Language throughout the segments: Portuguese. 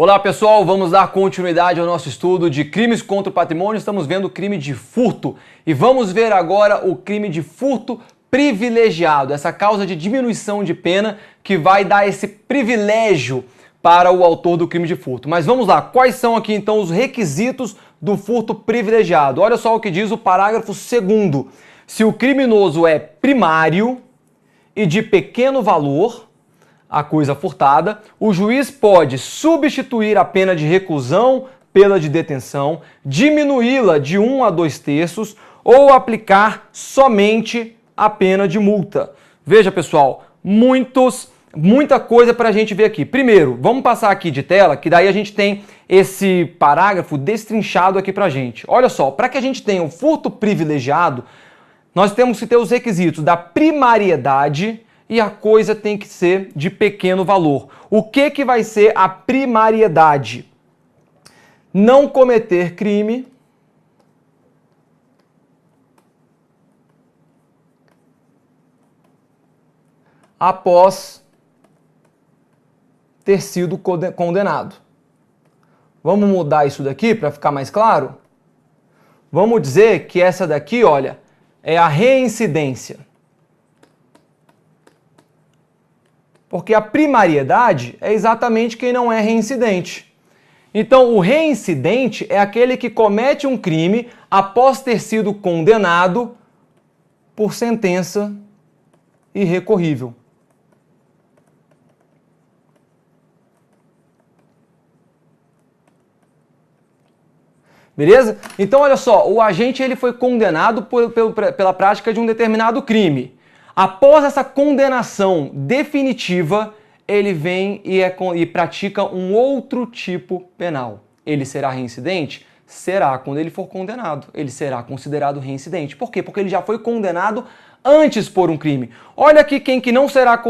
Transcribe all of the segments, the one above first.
Olá pessoal, vamos dar continuidade ao nosso estudo de crimes contra o patrimônio. Estamos vendo o crime de furto e vamos ver agora o crime de furto privilegiado, essa causa de diminuição de pena que vai dar esse privilégio para o autor do crime de furto. Mas vamos lá, quais são aqui então os requisitos do furto privilegiado? Olha só o que diz o parágrafo 2º. Se o criminoso é primário e de pequeno valor, a coisa furtada, o juiz pode substituir a pena de reclusão pela de detenção, diminuí-la de 1 a 2/3 ou aplicar somente a pena de multa. Veja, pessoal, muita coisa para a gente ver aqui. Primeiro, vamos passar aqui de tela, que daí a gente tem esse parágrafo destrinchado aqui para a gente. Olha só, para que a gente tenha o furto privilegiado, nós temos que ter os requisitos da primariedade e a coisa tem que ser de pequeno valor. O que vai ser a primariedade? Não cometer crime após ter sido condenado. Vamos mudar isso daqui para ficar mais claro? Vamos dizer que essa daqui, olha, é a reincidência. Porque a primariedade é exatamente quem não é reincidente. Então, o reincidente é aquele que comete um crime após ter sido condenado por sentença irrecorrível. Beleza? Então, olha só, o agente ele foi condenado pela prática de um determinado crime. Após essa condenação definitiva, ele vem e pratica um outro tipo penal. Ele será reincidente? Será quando ele for condenado. Ele será considerado reincidente. Por quê? Porque ele já foi condenado antes por um crime. Olha aqui quem que não será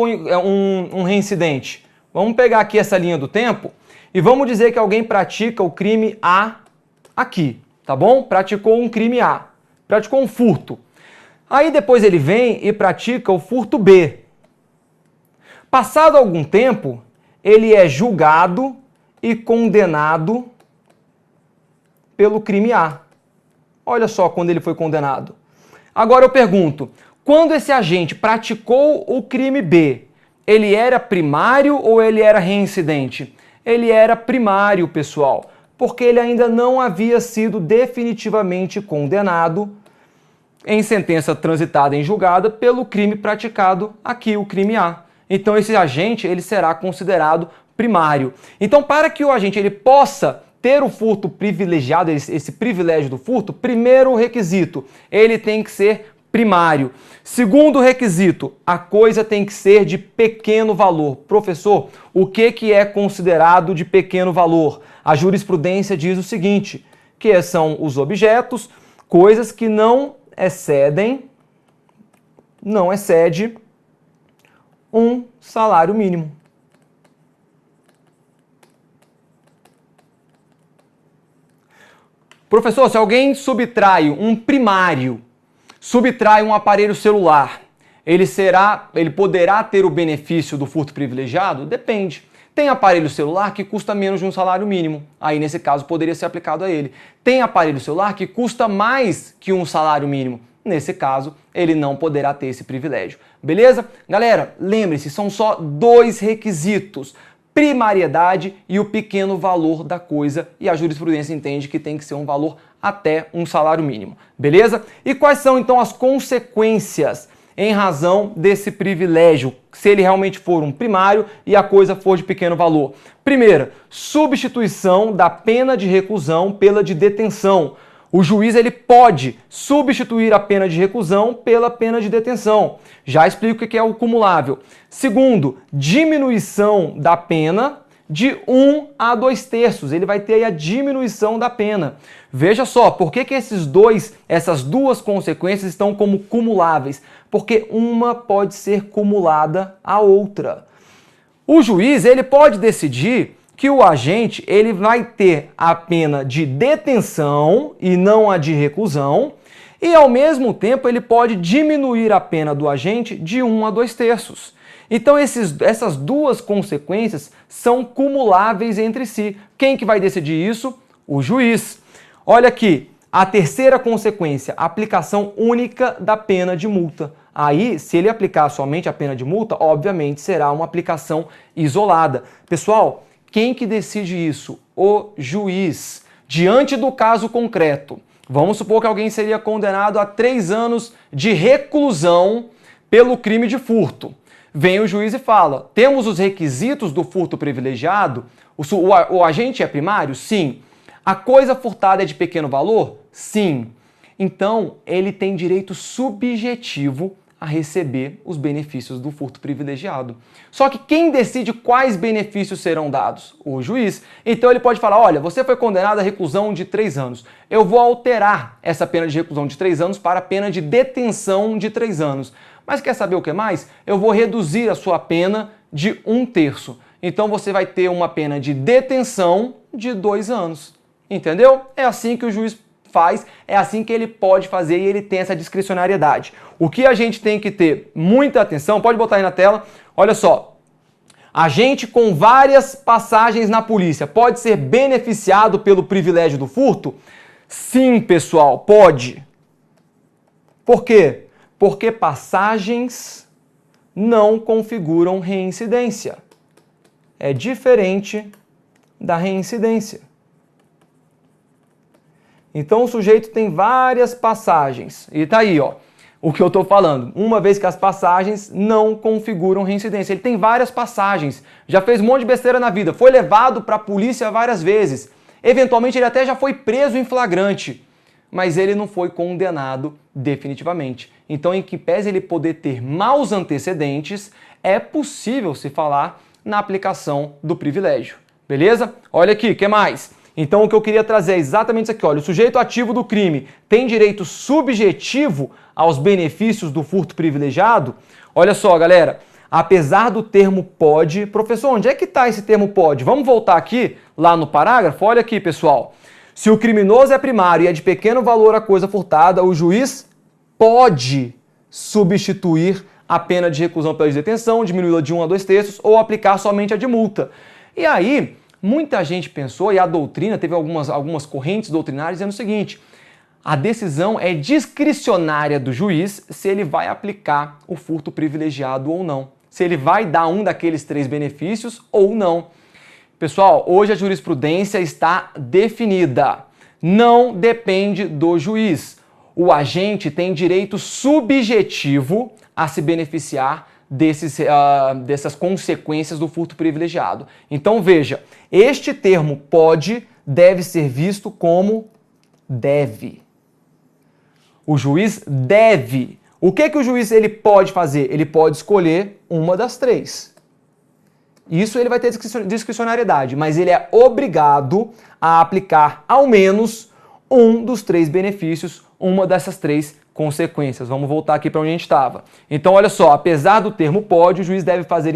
um reincidente. Vamos pegar aqui essa linha do tempo e vamos dizer que alguém pratica o crime A aqui, tá bom? Praticou um crime A, praticou um furto. Aí depois ele vem e pratica o furto B. Passado algum tempo, ele é julgado e condenado pelo crime A. Olha só quando ele foi condenado. Agora eu pergunto, quando esse agente praticou o crime B, ele era primário ou ele era reincidente? Ele era primário, pessoal, porque ele ainda não havia sido definitivamente condenado em sentença transitada em julgada pelo crime praticado aqui, o crime A. Então esse agente ele será considerado primário. Então para que o agente ele possa ter o furto privilegiado, esse privilégio do furto, primeiro requisito, ele tem que ser primário. Segundo requisito, a coisa tem que ser de pequeno valor. Professor, o que é considerado de pequeno valor? A jurisprudência diz o seguinte, que são os objetos, coisas que não excede um salário mínimo. Professor, se alguém subtrai um primário, subtrai um aparelho celular, ele poderá ter o benefício do furto privilegiado? Depende. Tem aparelho celular que custa menos de um salário mínimo. Aí, nesse caso, poderia ser aplicado a ele. Tem aparelho celular que custa mais que um salário mínimo. Nesse caso, ele não poderá ter esse privilégio. Beleza? Galera, lembre-se, são só 2 requisitos. Primariedade e o pequeno valor da coisa. E a jurisprudência entende que tem que ser um valor até um salário mínimo. Beleza? E quais são, então, as consequências em razão desse privilégio, se ele realmente for um primário e a coisa for de pequeno valor? Primeira, substituição da pena de reclusão pela de detenção. O juiz ele pode substituir a pena de reclusão pela pena de detenção. Já explico o que é o cumulável. Segundo, diminuição da pena de 1 a 2/3. Ele vai ter aí a diminuição da pena. Veja só, por que essas duas consequências estão como cumuláveis? Porque uma pode ser cumulada à outra. O juiz ele pode decidir que o agente ele vai ter a pena de detenção e não a de reclusão, e ao mesmo tempo ele pode diminuir a pena do agente de 1 a 2/3. Então essas duas consequências são cumuláveis entre si. Quem que vai decidir isso? O juiz. Olha aqui, a terceira consequência, aplicação única da pena de multa. Aí, se ele aplicar somente a pena de multa, obviamente será uma aplicação isolada. Pessoal, quem que decide isso? O juiz. Diante do caso concreto, vamos supor que alguém seria condenado a 3 anos de reclusão pelo crime de furto. Vem o juiz e fala, temos os requisitos do furto privilegiado? O agente é primário? Sim. A coisa furtada é de pequeno valor? Sim. Então, ele tem direito subjetivo a receber os benefícios do furto privilegiado. Só que quem decide quais benefícios serão dados? O juiz. Então ele pode falar, olha, você foi condenado à reclusão de 3 anos. Eu vou alterar essa pena de reclusão de 3 anos para a pena de detenção de 3 anos. Mas quer saber o que mais? Eu vou reduzir a sua pena de 1/3. Então você vai ter uma pena de detenção de 2 anos. Entendeu? É assim que o juiz faz, é assim que ele pode fazer e ele tem essa discricionariedade. O que a gente tem que ter muita atenção, pode botar aí na tela, olha só, agente com várias passagens na polícia pode ser beneficiado pelo privilégio do furto? Sim, pessoal, pode. Por quê? Porque passagens não configuram reincidência. É diferente da reincidência. Então o sujeito tem várias passagens. E tá aí, ó, o que eu tô falando. Uma vez que as passagens não configuram reincidência. Ele tem várias passagens. Já fez um monte de besteira na vida. Foi levado para a polícia várias vezes. Eventualmente ele até já foi preso em flagrante. Mas ele não foi condenado definitivamente. Então, em que pese ele poder ter maus antecedentes, é possível se falar na aplicação do privilégio. Beleza? Olha aqui, o que mais? Então o que eu queria trazer é exatamente isso aqui, olha, o sujeito ativo do crime tem direito subjetivo aos benefícios do furto privilegiado? Olha só, galera, apesar do termo pode, professor, onde é que está esse termo pode? Vamos voltar aqui, lá no parágrafo, olha aqui, pessoal. Se o criminoso é primário e é de pequeno valor a coisa furtada, o juiz pode substituir a pena de reclusão pela detenção, diminuí-la de 1 a 2/3 ou aplicar somente a de multa. E aí, muita gente pensou, e a doutrina, teve algumas correntes doutrinárias dizendo o seguinte, a decisão é discricionária do juiz se ele vai aplicar o furto privilegiado ou não. Se ele vai dar um daqueles 3 benefícios ou não. Pessoal, hoje a jurisprudência está definida. Não depende do juiz. O agente tem direito subjetivo a se beneficiar dessas consequências do furto privilegiado. Então veja, este termo pode deve ser visto como deve. O juiz deve. O que o juiz ele pode fazer? Ele pode escolher uma das 3. Isso ele vai ter discricionariedade, mas ele é obrigado a aplicar ao menos um dos 3 benefícios, uma dessas 3 consequências. Vamos voltar aqui para onde a gente estava. Então, olha só, apesar do termo pode, o juiz deve fazer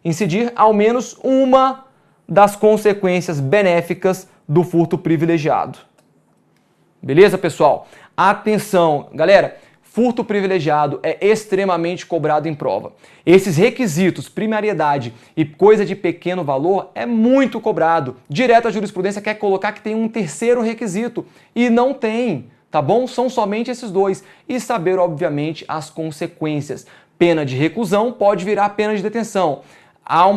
incidir ao menos uma das consequências benéficas do furto privilegiado. Beleza, pessoal? Atenção, galera, furto privilegiado é extremamente cobrado em prova. Esses requisitos, primariedade e coisa de pequeno valor, é muito cobrado. Direto a jurisprudência quer colocar que tem um terceiro requisito e não tem. Tá bom? São somente esses 2. E saber, obviamente, as consequências. Pena de reclusão pode virar pena de detenção.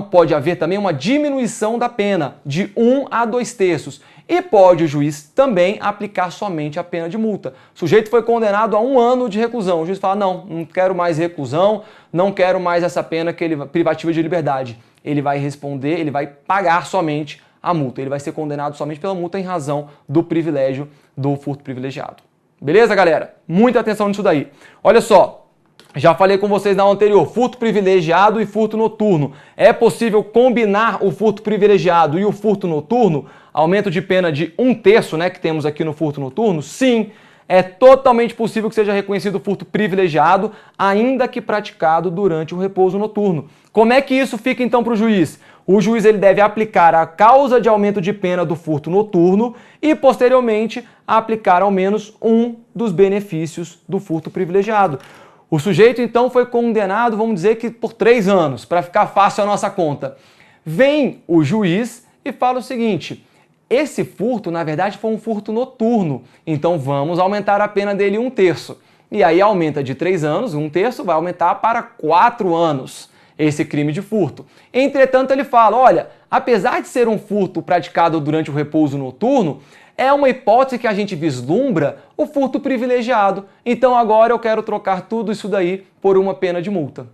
Pode haver também uma diminuição da pena, de 1 a 2/3. E pode o juiz também aplicar somente a pena de multa. O sujeito foi condenado a 1 ano de reclusão. O juiz fala, não quero mais reclusão, não quero mais essa pena privativa de liberdade. Ele vai responder, ele vai pagar somente a multa. Ele vai ser condenado somente pela multa em razão do privilégio do furto privilegiado. Beleza, galera? Muita atenção nisso daí. Olha só, já falei com vocês na aula anterior, furto privilegiado e furto noturno. É possível combinar o furto privilegiado e o furto noturno? Aumento de pena de 1/3, né, que temos aqui no furto noturno? Sim, é totalmente possível que seja reconhecido o furto privilegiado, ainda que praticado durante o repouso noturno. Como é que isso fica então para o juiz? O juiz ele deve aplicar a causa de aumento de pena do furto noturno e, posteriormente, aplicar ao menos um dos benefícios do furto privilegiado. O sujeito, então, foi condenado, vamos dizer que por 3 anos, para ficar fácil a nossa conta. Vem o juiz e fala o seguinte: esse furto, na verdade, foi um furto noturno, então vamos aumentar a pena dele 1/3. E aí aumenta de 3 anos, 1/3 vai aumentar para 4 anos esse crime de furto. Entretanto, ele fala, olha, apesar de ser um furto praticado durante o repouso noturno, é uma hipótese que a gente vislumbra o furto privilegiado. Então agora eu quero trocar tudo isso daí por uma pena de multa.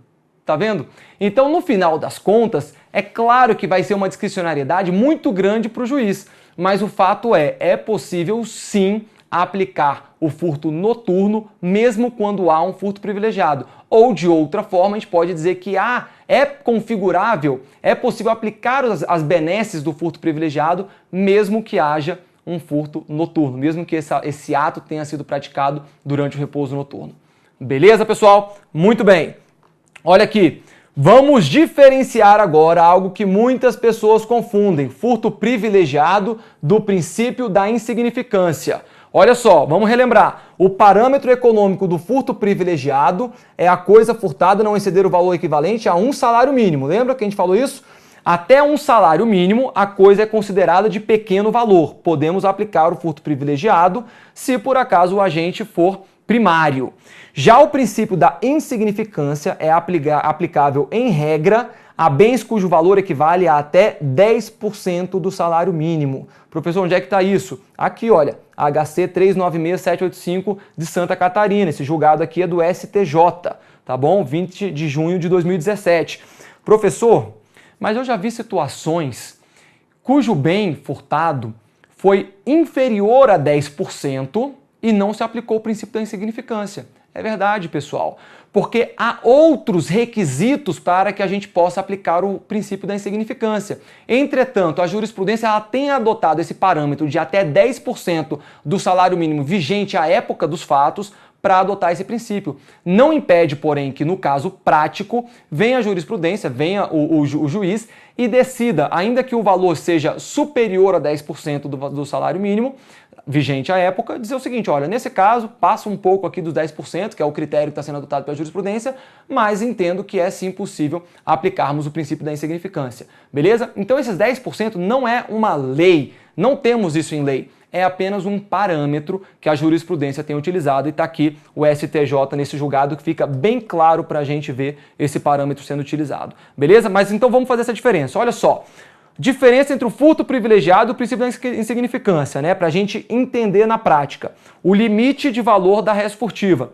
Tá vendo? Então, no final das contas, é claro que vai ser uma discricionariedade muito grande para o juiz, mas o fato é possível sim aplicar o furto noturno, mesmo quando há um furto privilegiado. Ou, de outra forma, a gente pode dizer que é configurável, é possível aplicar as benesses do furto privilegiado, mesmo que haja um furto noturno, mesmo que esse ato tenha sido praticado durante o repouso noturno. Beleza, pessoal? Muito bem. Olha aqui, vamos diferenciar agora algo que muitas pessoas confundem, furto privilegiado do princípio da insignificância. Olha só, vamos relembrar. O parâmetro econômico do furto privilegiado é a coisa furtada não exceder o valor equivalente a 1 salário mínimo. Lembra que a gente falou isso? Até 1 salário mínimo, a coisa é considerada de pequeno valor. Podemos aplicar o furto privilegiado se por acaso o agente for primário. Já o princípio da insignificância é aplicável em regra a bens cujo valor equivale a até 10% do salário mínimo. Professor, onde é que está isso? Aqui, olha, HC 396785 de Santa Catarina. Esse julgado aqui é do STJ, tá bom? 20 de junho de 2017. Professor, mas eu já vi situações cujo bem furtado foi inferior a 10% e não se aplicou o princípio da insignificância. É verdade, pessoal, porque há outros requisitos para que a gente possa aplicar o princípio da insignificância. Entretanto, a jurisprudência ela tem adotado esse parâmetro de até 10% do salário mínimo vigente à época dos fatos para adotar esse princípio. Não impede, porém, que no caso prático venha a jurisprudência, venha o juiz e decida, ainda que o valor seja superior a 10% do salário mínimo vigente à época, dizer o seguinte, olha, nesse caso, passa um pouco aqui dos 10%, que é o critério que está sendo adotado pela jurisprudência, mas entendo que é sim possível aplicarmos o princípio da insignificância. Beleza? Então esses 10% não é uma lei, não temos isso em lei. É apenas um parâmetro que a jurisprudência tem utilizado e está aqui o STJ nesse julgado que fica bem claro para a gente ver esse parâmetro sendo utilizado. Beleza? Mas então vamos fazer essa diferença. Olha só, diferença entre o furto privilegiado e o princípio da insignificância, né? Para a gente entender na prática. O limite de valor da res furtiva.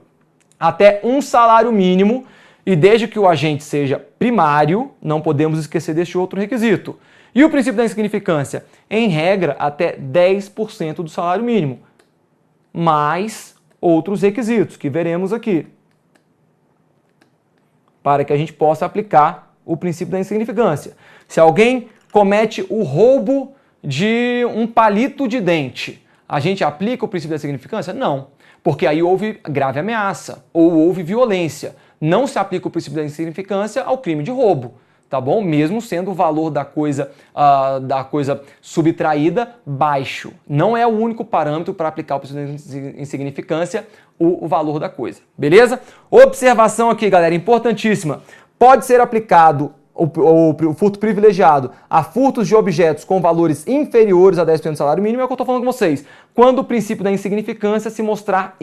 Até 1 salário mínimo e desde que o agente seja primário, não podemos esquecer deste outro requisito. E o princípio da insignificância? Em regra, até 10% do salário mínimo, mais outros requisitos que veremos aqui, para que a gente possa aplicar o princípio da insignificância. Se alguém comete o roubo de um palito de dente, a gente aplica o princípio da insignificância? Não, porque aí houve grave ameaça ou houve violência. Não se aplica o princípio da insignificância ao crime de roubo. Tá bom? Mesmo sendo o valor da coisa subtraída baixo. Não é o único parâmetro para aplicar o princípio da insignificância, o valor da coisa. Beleza? Observação aqui, galera, importantíssima. Pode ser aplicado o furto privilegiado a furtos de objetos com valores inferiores a 10% do salário mínimo, é o que eu estou falando com vocês. Quando o princípio da insignificância se mostrar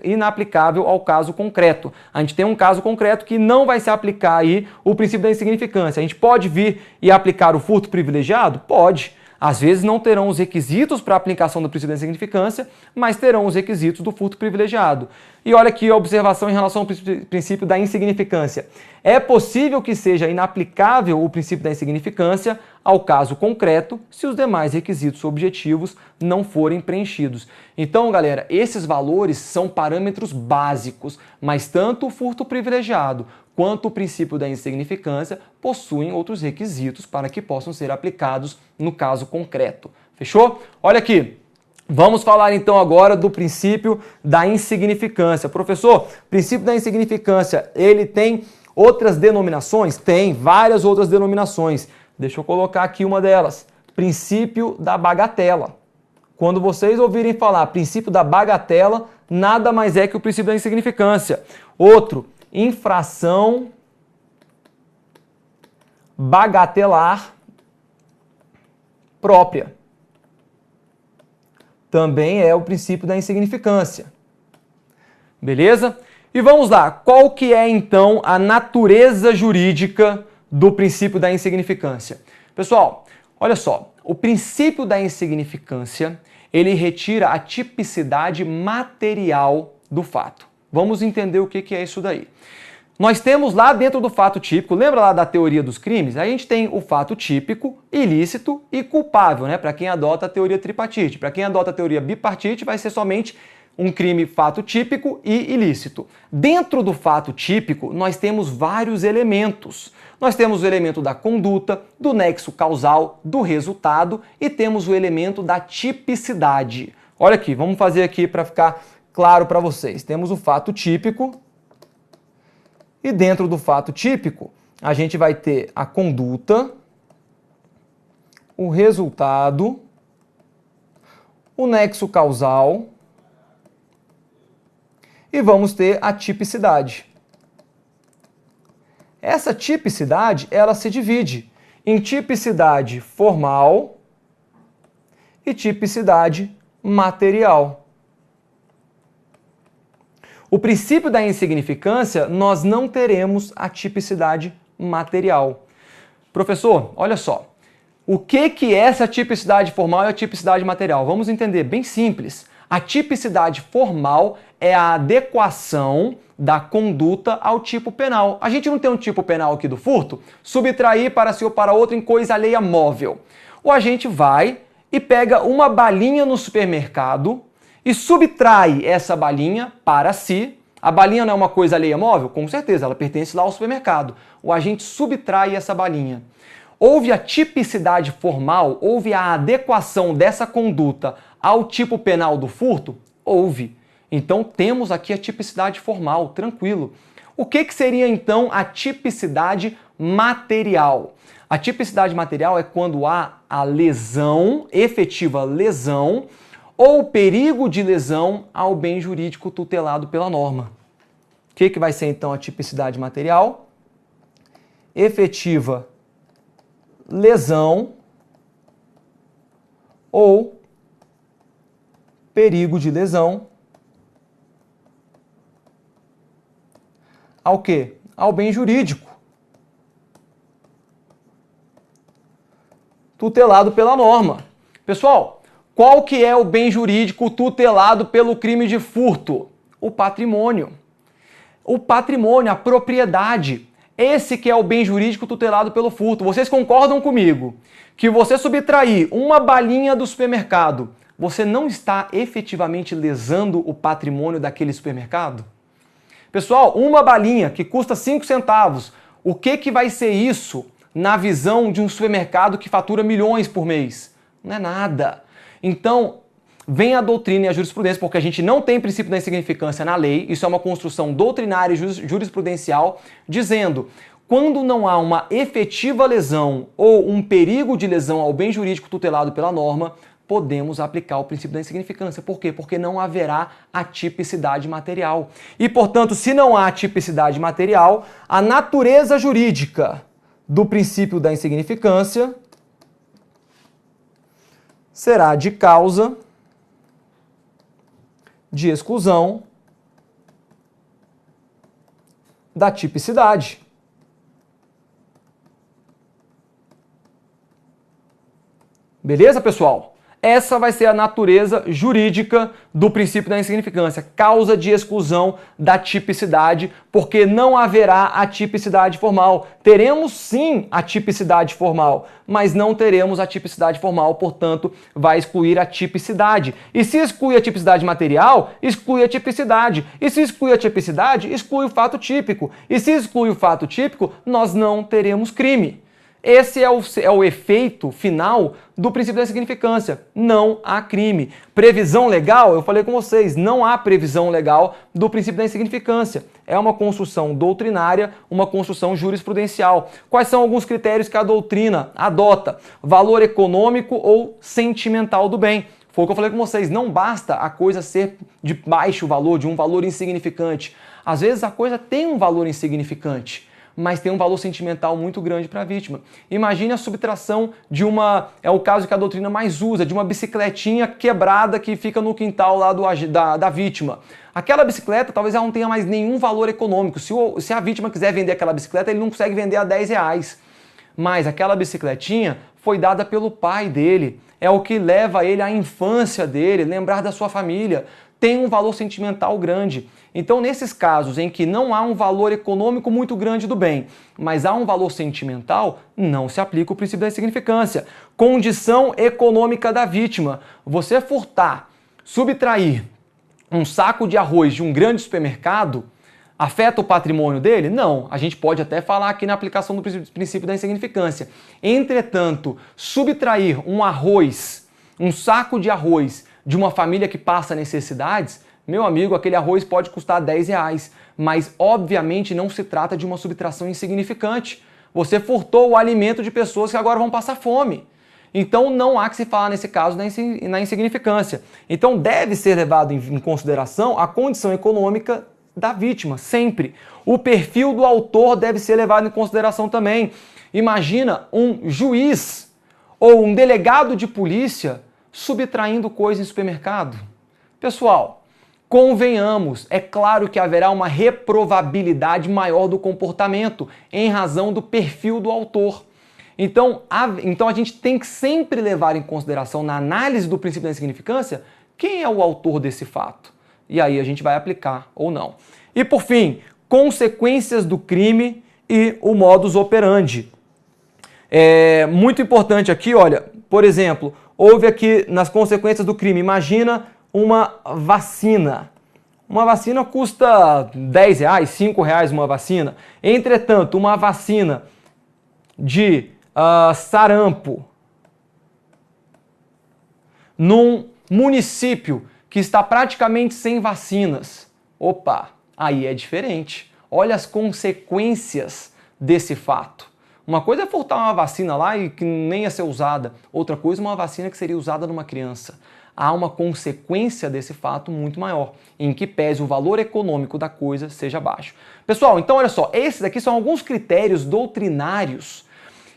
inaplicável ao caso concreto. A gente tem um caso concreto que não vai se aplicar aí o princípio da insignificância. A gente pode vir e aplicar o furto privilegiado? Pode. Às vezes não terão os requisitos para a aplicação do princípio da insignificância, mas terão os requisitos do furto privilegiado. E olha aqui a observação em relação ao princípio da insignificância. É possível que seja inaplicável o princípio da insignificância ao caso concreto se os demais requisitos objetivos não forem preenchidos. Então, galera, esses valores são parâmetros básicos, mas tanto o furto privilegiado quanto o princípio da insignificância possuem outros requisitos para que possam ser aplicados no caso concreto. Fechou? Olha aqui. Vamos falar então agora do princípio da insignificância. Professor, princípio da insignificância, ele tem outras denominações? Tem várias outras denominações. Deixa eu colocar aqui uma delas. Princípio da bagatela. Quando vocês ouvirem falar princípio da bagatela, nada mais é que o princípio da insignificância. Outro, infração bagatelar própria. Também é o princípio da insignificância. Beleza? E vamos lá, qual que é então a natureza jurídica do princípio da insignificância? Pessoal, olha só, o princípio da insignificância, ele retira a tipicidade material do fato. Vamos entender o que é isso daí. Nós temos lá dentro do fato típico, lembra lá da teoria dos crimes? A gente tem o fato típico, ilícito e culpável, né? Para quem adota a teoria tripartite. Para quem adota a teoria bipartite, vai ser somente um crime fato típico e ilícito. Dentro do fato típico, nós temos vários elementos. Nós temos o elemento da conduta, do nexo causal, do resultado e temos o elemento da tipicidade. Olha aqui, vamos fazer aqui para ficar claro para vocês. Temos o fato típico e dentro do fato típico, a gente vai ter a conduta, o resultado, o nexo causal e vamos ter a tipicidade. Essa tipicidade, ela se divide em tipicidade formal e tipicidade material. O princípio da insignificância, nós não teremos a tipicidade material. Professor, olha só, o que é essa tipicidade formal e a tipicidade material? Vamos entender, bem simples. A tipicidade formal é a adequação da conduta ao tipo penal. A gente não tem um tipo penal aqui do furto? Subtrair para si ou para outro em coisa alheia móvel. O agente vai e pega uma balinha no supermercado e subtrai essa balinha para si. A balinha não é uma coisa alheia móvel? Com certeza, ela pertence lá ao supermercado. O agente subtrai essa balinha. Houve a tipicidade formal? Houve a adequação dessa conduta ao tipo penal do furto? Houve. Então temos aqui a tipicidade formal, tranquilo. O que seria então a tipicidade material? A tipicidade material é quando há a lesão, efetiva lesão, ou perigo de lesão ao bem jurídico tutelado pela norma. O que vai ser então a tipicidade material? Efetiva lesão ou perigo de lesão ao quê? Ao bem jurídico tutelado pela norma. Pessoal, qual que é o bem jurídico tutelado pelo crime de furto? O patrimônio. O patrimônio, a propriedade. Esse que é o bem jurídico tutelado pelo furto. Vocês concordam comigo que você subtrair uma balinha do supermercado, você não está efetivamente lesando o patrimônio daquele supermercado? Pessoal, uma balinha que custa 5 centavos, o que vai ser isso na visão de um supermercado que fatura milhões por mês? Não é nada. Então, vem a doutrina e a jurisprudência, porque a gente não tem princípio da insignificância na lei, isso é uma construção doutrinária e jurisprudencial, dizendo, quando não há uma efetiva lesão ou um perigo de lesão ao bem jurídico tutelado pela norma, podemos aplicar o princípio da insignificância. Por quê? Porque não haverá a tipicidade material. E, portanto, se não há tipicidade material, a natureza jurídica do princípio da insignificância será de causa de exclusão da tipicidade. Beleza, pessoal? Essa vai ser a natureza jurídica do princípio da insignificância, causa de exclusão da tipicidade, porque não haverá a tipicidade formal. Teremos sim a tipicidade formal, mas não teremos a tipicidade formal, portanto, vai excluir a tipicidade. E se exclui a tipicidade material, exclui a tipicidade. E se exclui a tipicidade, exclui o fato típico. E se exclui o fato típico, nós não teremos crime. Esse é o efeito final do princípio da insignificância. Não há crime. Previsão legal, eu falei com vocês, não há previsão legal do princípio da insignificância. É uma construção doutrinária, uma construção jurisprudencial. Quais são alguns critérios que a doutrina adota? Valor econômico ou sentimental do bem. Foi o que eu falei com vocês, não basta a coisa ser de baixo valor, de um valor insignificante. Às vezes a coisa tem um valor insignificante, mas tem um valor sentimental muito grande para a vítima. Imagine a subtração de uma, é o caso que a doutrina mais usa, de uma bicicletinha quebrada que fica no quintal lá da vítima. Aquela bicicleta talvez ela não tenha mais nenhum valor econômico. Se a vítima quiser vender aquela bicicleta, ele não consegue vender a R$10. Mas aquela bicicletinha foi dada pelo pai dele. É o que leva ele à infância dele, lembrar da sua família. Tem um valor sentimental grande. Então, nesses casos em que não há um valor econômico muito grande do bem, mas há um valor sentimental, não se aplica o princípio da insignificância. Condição econômica da vítima. Você furtar, subtrair um saco de arroz de um grande supermercado, afeta o patrimônio dele? Não. A gente pode até falar aqui na aplicação do princípio da insignificância. Entretanto, subtrair um arroz, um saco de arroz de uma família que passa necessidades, meu amigo, aquele arroz pode custar R$10, mas obviamente não se trata de uma subtração insignificante. Você furtou o alimento de pessoas que agora vão passar fome. Então não há que se falar nesse caso na insignificância. Então deve ser levado em consideração a condição econômica da vítima, sempre. O perfil do autor deve ser levado em consideração também. Imagina um juiz ou um delegado de polícia subtraindo coisa em supermercado. Pessoal, convenhamos, é claro que haverá uma reprovabilidade maior do comportamento em razão do perfil do autor. Então a gente tem que sempre levar em consideração na análise do princípio da insignificância quem é o autor desse fato. E aí a gente vai aplicar ou não. E por fim, consequências do crime e o modus operandi. É muito importante aqui, olha, por exemplo, houve aqui nas consequências do crime, imagina uma vacina. Uma vacina custa R$10, R$5 uma vacina. Entretanto, uma vacina de sarampo num município que está praticamente sem vacinas. Opa, aí é diferente. Olha as consequências desse fato. Uma coisa é furtar uma vacina lá e que nem ia ser usada. Outra coisa é uma vacina que seria usada numa criança. Há uma consequência desse fato muito maior, em que pese o valor econômico da coisa seja baixo. Pessoal, então olha só, esses aqui são alguns critérios doutrinários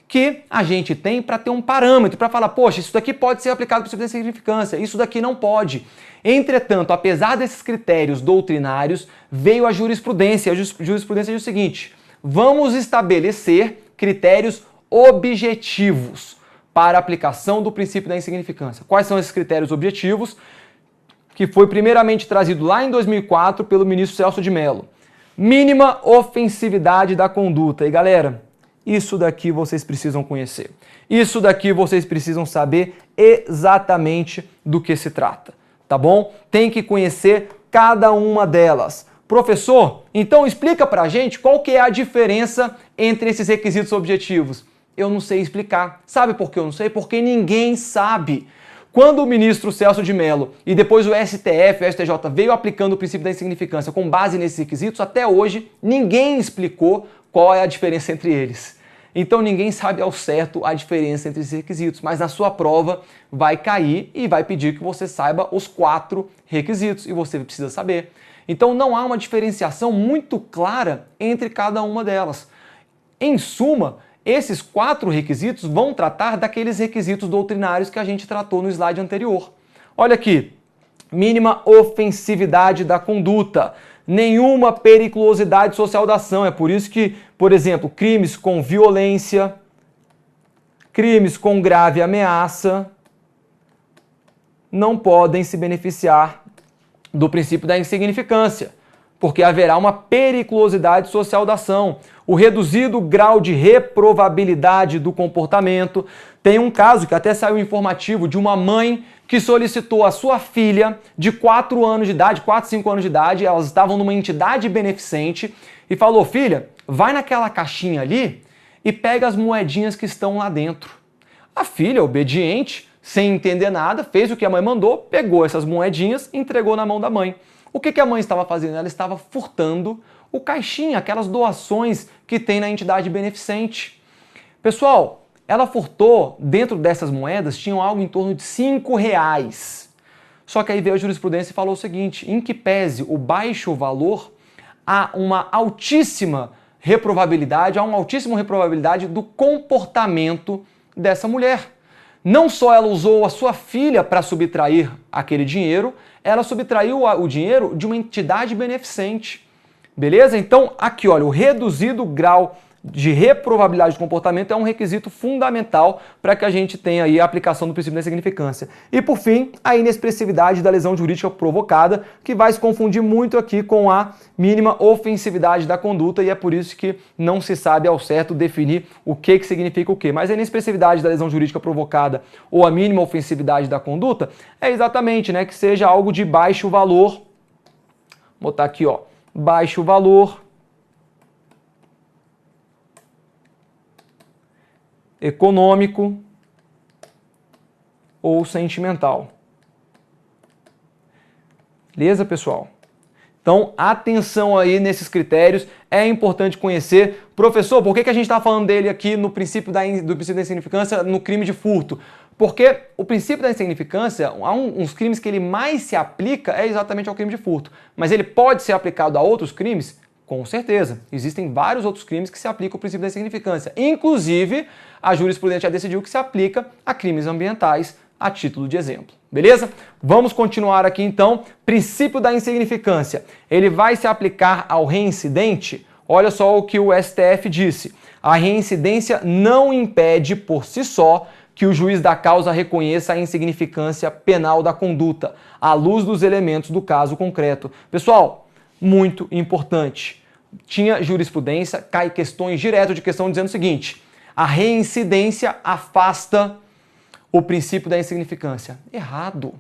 que a gente tem para ter um parâmetro, para falar, poxa, isso daqui pode ser aplicado para o princípio da insignificância, isso daqui não pode. Entretanto, apesar desses critérios doutrinários, veio a jurisprudência. A jurisprudência diz o seguinte: vamos estabelecer critérios objetivos para a aplicação do princípio da insignificância. Quais são esses critérios objetivos? Que foi primeiramente trazido lá em 2004 pelo ministro Celso de Mello. Mínima ofensividade da conduta. E galera, isso daqui vocês precisam conhecer. Isso daqui vocês precisam saber exatamente do que se trata, tá bom? Tem que conhecer cada uma delas. Professor, então explica pra gente qual que é a diferença entre esses requisitos objetivos. Eu não sei explicar. Sabe por que eu não sei? Porque ninguém sabe. Quando o ministro Celso de Mello e depois o STF, o STJ veio aplicando o princípio da insignificância com base nesses requisitos, até hoje ninguém explicou qual é a diferença entre eles. Então ninguém sabe ao certo a diferença entre esses requisitos, mas na sua prova vai cair e vai pedir que você saiba os 4 requisitos e você precisa saber. Então não há uma diferenciação muito clara entre cada uma delas. Em suma, esses 4 requisitos vão tratar daqueles requisitos doutrinários que a gente tratou no slide anterior. Olha aqui, mínima ofensividade da conduta, nenhuma periculosidade social da ação. É por isso que, por exemplo, crimes com violência, crimes com grave ameaça, não podem se beneficiar do princípio da insignificância, porque haverá uma periculosidade social da ação. O reduzido grau de reprovabilidade do comportamento. Tem um caso que até saiu informativo de uma mãe que solicitou a sua filha de 4 anos de idade, 4, 5 anos de idade, elas estavam numa entidade beneficente, e falou: filha, vai naquela caixinha ali e pega as moedinhas que estão lá dentro. A filha, obediente, sem entender nada, fez o que a mãe mandou, pegou essas moedinhas e entregou na mão da mãe. O que a mãe estava fazendo? Ela estava furtando o caixinha, aquelas doações que tem na entidade beneficente. Pessoal, ela furtou, dentro dessas moedas, tinham algo em torno de R$5. Só que aí veio a jurisprudência e falou o seguinte, em que pese o baixo valor, há uma altíssima reprovabilidade, do comportamento dessa mulher. Não só ela usou a sua filha para subtrair aquele dinheiro, ela subtraiu o dinheiro de uma entidade beneficente. Beleza? Então, aqui, olha, o reduzido grau de reprovabilidade de comportamento é um requisito fundamental para que a gente tenha aí a aplicação do princípio da insignificância. E, por fim, a inexpressividade da lesão jurídica provocada, que vai se confundir muito aqui com a mínima ofensividade da conduta, e é por isso que não se sabe ao certo definir o que significa o quê. Mas a inexpressividade da lesão jurídica provocada ou a mínima ofensividade da conduta é exatamente, né, que seja algo de baixo valor. Vou botar aqui, ó, baixo valor econômico ou sentimental. Beleza, pessoal? Então, atenção aí nesses critérios, é importante conhecer. Professor, por que a gente está falando dele aqui no princípio do princípio da insignificância no crime de furto? Porque o princípio da insignificância, há uns crimes que ele mais se aplica é exatamente ao crime de furto. Mas ele pode ser aplicado a outros crimes? Com certeza. Existem vários outros crimes que se aplicam o princípio da insignificância. Inclusive, a jurisprudência já decidiu que se aplica a crimes ambientais, a título de exemplo. Beleza? Vamos continuar aqui então. Princípio da insignificância. Ele vai se aplicar ao reincidente? Olha só o que o STF disse. A reincidência não impede por si só que o juiz da causa reconheça a insignificância penal da conduta, à luz dos elementos do caso concreto. Pessoal, muito importante. Tinha jurisprudência, cai questões direto de questão dizendo o seguinte: a reincidência afasta o princípio da insignificância. Errado.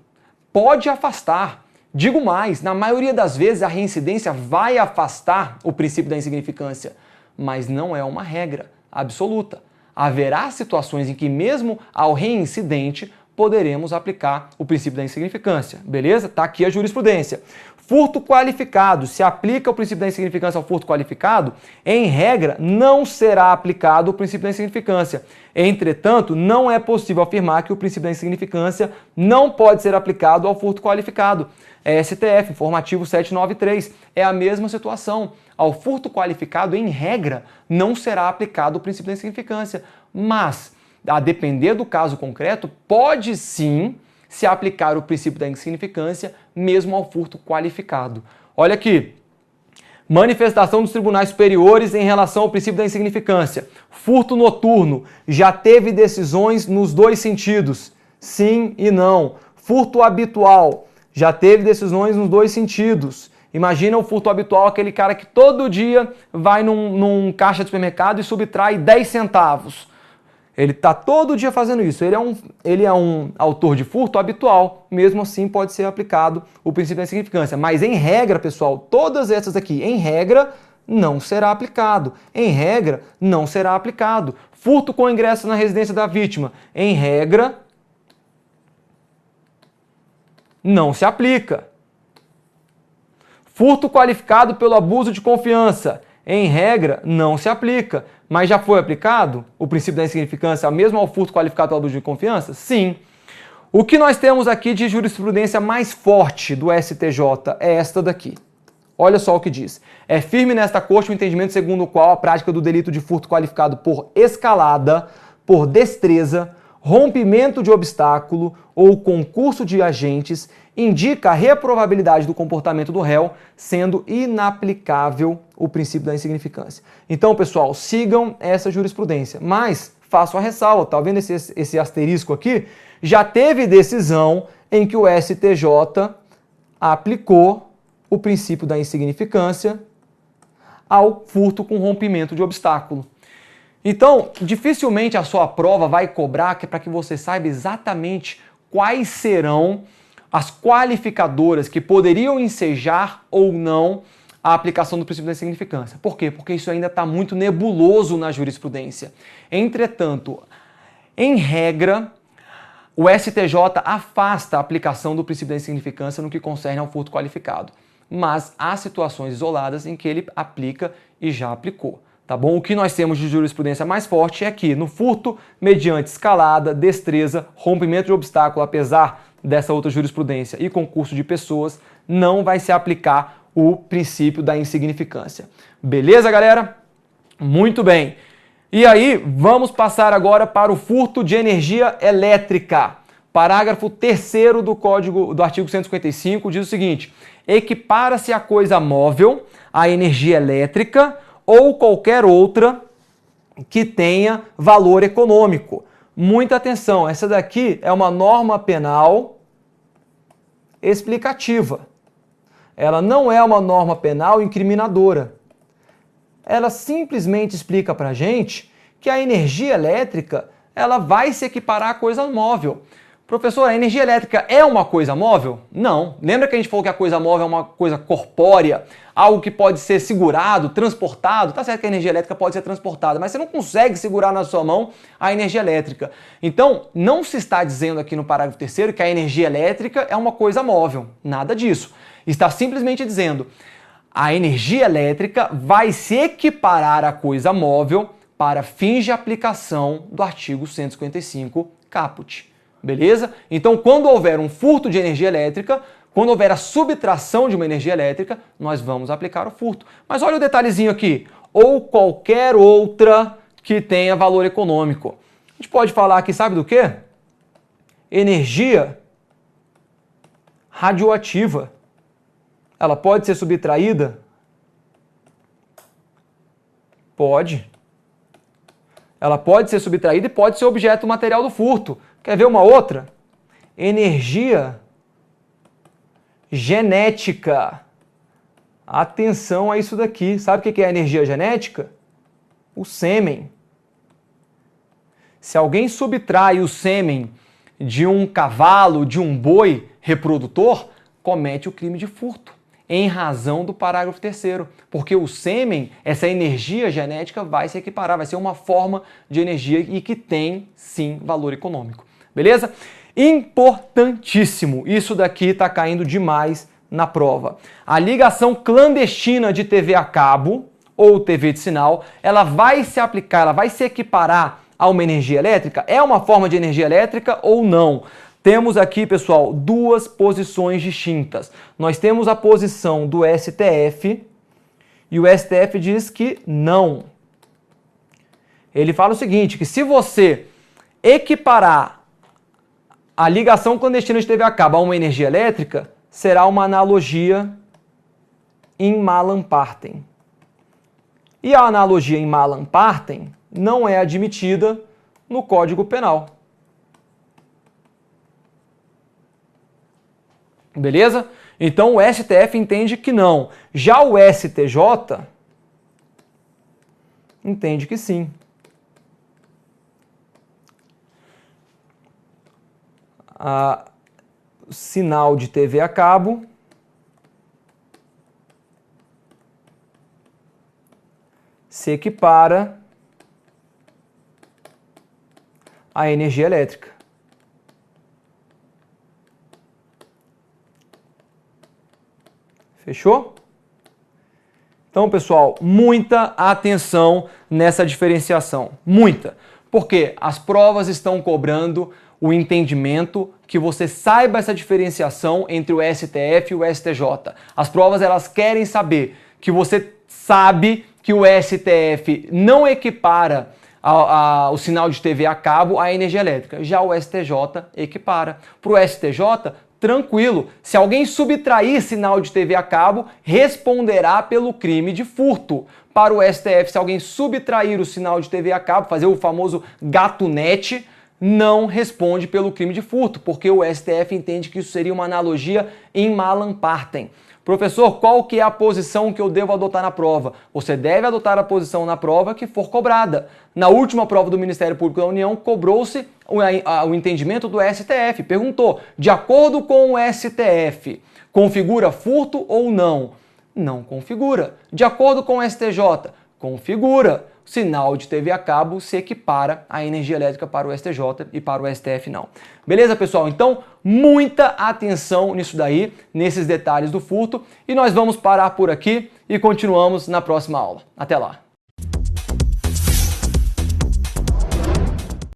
Pode afastar. Digo mais, na maioria das vezes a reincidência vai afastar o princípio da insignificância, mas não é uma regra absoluta. Haverá situações em que mesmo ao reincidente poderemos aplicar o princípio da insignificância. Beleza? Tá aqui a jurisprudência. Furto qualificado. Se aplica o princípio da insignificância ao furto qualificado, em regra, não será aplicado o princípio da insignificância. Entretanto, não é possível afirmar que o princípio da insignificância não pode ser aplicado ao furto qualificado. STF, informativo 793. É a mesma situação. Ao furto qualificado, em regra, não será aplicado o princípio da insignificância. Mas, a depender do caso concreto, pode sim se aplicar o princípio da insignificância mesmo ao furto qualificado. Olha aqui. Manifestação dos tribunais superiores em relação ao princípio da insignificância. Furto noturno. Já teve decisões nos dois sentidos. Sim e não. Furto habitual. Já teve decisões nos dois sentidos. Imagina o furto habitual, aquele cara que todo dia vai num caixa de supermercado e subtrai 10 centavos. Ele está todo dia fazendo isso. Ele é um autor de furto habitual. Mesmo assim, pode ser aplicado o princípio da insignificância. Mas, em regra, pessoal, todas essas aqui, em regra, não será aplicado. Em regra, não será aplicado. Furto com ingresso na residência da vítima. Em regra, não se aplica. Furto qualificado pelo abuso de confiança. Em regra, não se aplica. Mas já foi aplicado o princípio da insignificância mesmo ao furto qualificado pelo abuso de confiança? Sim. O que nós temos aqui de jurisprudência mais forte do STJ é esta daqui. Olha só o que diz. É firme nesta corte o entendimento segundo o qual a prática do delito de furto qualificado por escalada, por destreza, rompimento de obstáculo ou concurso de agentes indica a reprovabilidade do comportamento do réu, sendo inaplicável o princípio da insignificância. Então, pessoal, sigam essa jurisprudência. Mas, faço a ressalva, tá vendo esse asterisco aqui? Já teve decisão em que o STJ aplicou o princípio da insignificância ao furto com rompimento de obstáculo. Então, dificilmente a sua prova vai cobrar para que você saiba exatamente quais serão as qualificadoras que poderiam ensejar ou não a aplicação do princípio da insignificância. Por quê? Porque isso ainda está muito nebuloso na jurisprudência. Entretanto, em regra, o STJ afasta a aplicação do princípio da insignificância no que concerne ao furto qualificado. Mas há situações isoladas em que ele aplica e já aplicou. Tá bom? O que nós temos de jurisprudência mais forte é que no furto mediante escalada, destreza, rompimento de obstáculo, apesar dessa outra jurisprudência e concurso de pessoas, não vai se aplicar o princípio da insignificância. Beleza, galera? Muito bem. E aí, vamos passar agora para o furto de energia elétrica. Parágrafo 3º do artigo 155 diz o seguinte: equipara-se a coisa móvel à energia elétrica ou qualquer outra que tenha valor econômico. Muita atenção, essa daqui é uma norma penal explicativa. Ela não é uma norma penal incriminadora. Ela simplesmente explica para a gente que a energia elétrica ela vai se equiparar a coisa móvel. Professor, a energia elétrica é uma coisa móvel? Não. Lembra que a gente falou que a coisa móvel é uma coisa corpórea, algo que pode ser segurado, transportado? Tá certo que a energia elétrica pode ser transportada, mas você não consegue segurar na sua mão a energia elétrica. Então, não se está dizendo aqui no parágrafo 3º que a energia elétrica é uma coisa móvel. Nada disso. Está simplesmente dizendo a energia elétrica vai se equiparar à coisa móvel para fins de aplicação do artigo 155 caput. Beleza? Então, quando houver um furto de energia elétrica, quando houver a subtração de uma energia elétrica, nós vamos aplicar o furto. Mas olha o detalhezinho aqui. Ou qualquer outra que tenha valor econômico. A gente pode falar aqui, sabe do quê? Energia radioativa. Ela pode ser subtraída? Pode. Ela pode ser subtraída e pode ser objeto material do furto. Quer ver uma outra? Energia genética. Atenção a isso daqui. Sabe o que é a energia genética? O sêmen. Se alguém subtrai o sêmen de um cavalo, de um boi reprodutor, comete o crime de furto, em razão do parágrafo 3º, porque o sêmen, essa energia genética vai se equiparar, vai ser uma forma de energia e que tem, sim, valor econômico. Beleza? Importantíssimo, isso daqui está caindo demais na prova. A ligação clandestina de TV a cabo ou TV de sinal, ela vai se aplicar, ela vai se equiparar a uma energia elétrica? É uma forma de energia elétrica ou não? Temos aqui, pessoal, duas posições distintas. Nós temos a posição do STF e o STF diz que não. Ele fala o seguinte, que se você equiparar a ligação clandestina de TV a cabo a uma energia elétrica, será uma analogia in malam partem. E a analogia in malam partem não é admitida no Código Penal. Beleza? Então o STF entende que não. Já o STJ entende que sim. Sinal de TV a cabo se equipara à energia elétrica. Fechou? Então, pessoal, muita atenção nessa diferenciação. Muita. Porque as provas estão cobrando o entendimento que você saiba essa diferenciação entre o STF e o STJ. As provas, elas querem saber que você sabe que o STF não equipara o sinal de TV a cabo à energia elétrica. Já o STJ equipara. Para o STJ, tranquilo. Se alguém subtrair sinal de TV a cabo, responderá pelo crime de furto. Para o STF, se alguém subtrair o sinal de TV a cabo, fazer o famoso gatunete, não responde pelo crime de furto, porque o STF entende que isso seria uma analogia in malam partem. Professor, qual que é a posição que eu devo adotar na prova? Você deve adotar a posição na prova que for cobrada. Na última prova do Ministério Público da União, cobrou-se o entendimento do STF. Perguntou, de acordo com o STF, configura furto ou não? Não configura. De acordo com o STJ, configura. Sinal de TV a cabo se equipara à energia elétrica para o STJ e para o STF não. Beleza, pessoal? Então, muita atenção nisso daí, nesses detalhes do furto, e nós vamos parar por aqui e continuamos na próxima aula. Até lá!